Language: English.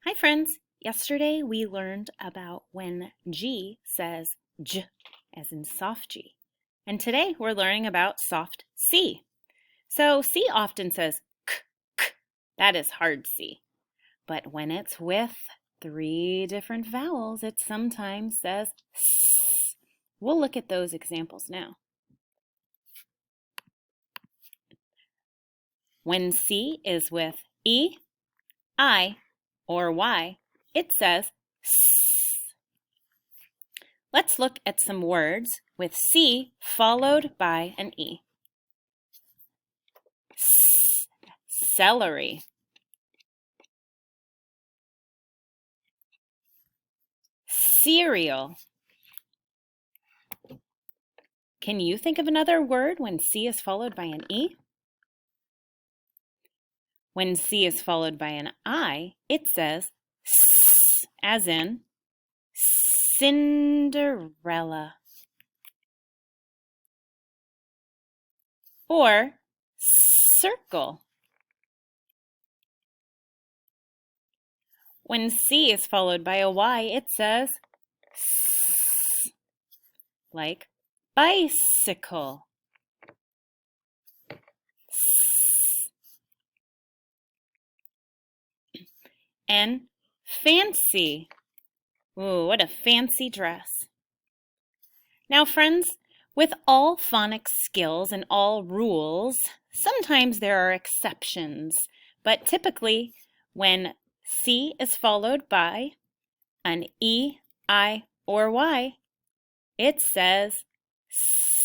Hi friends! Yesterday we learned about when G says J as in soft G. And today we're learning about soft C. So C often says k, k. That is hard C. But when it's with three different vowels, it sometimes says S. We'll look at those examples now. When C is with E, I, or Y, it says S. Let's look at some words with C followed by an E. Celery. Cereal. Can you think of another word when C is followed by an E? When C is followed by an I, it says S, as in Cinderella. Or circle. When C is followed by a Y, it says S, like bicycle. And fancy. Ooh, what a fancy dress. Now, friends, with all phonics skills and all rules, sometimes there are exceptions, but typically when C is followed by an E, I, or Y, it says S.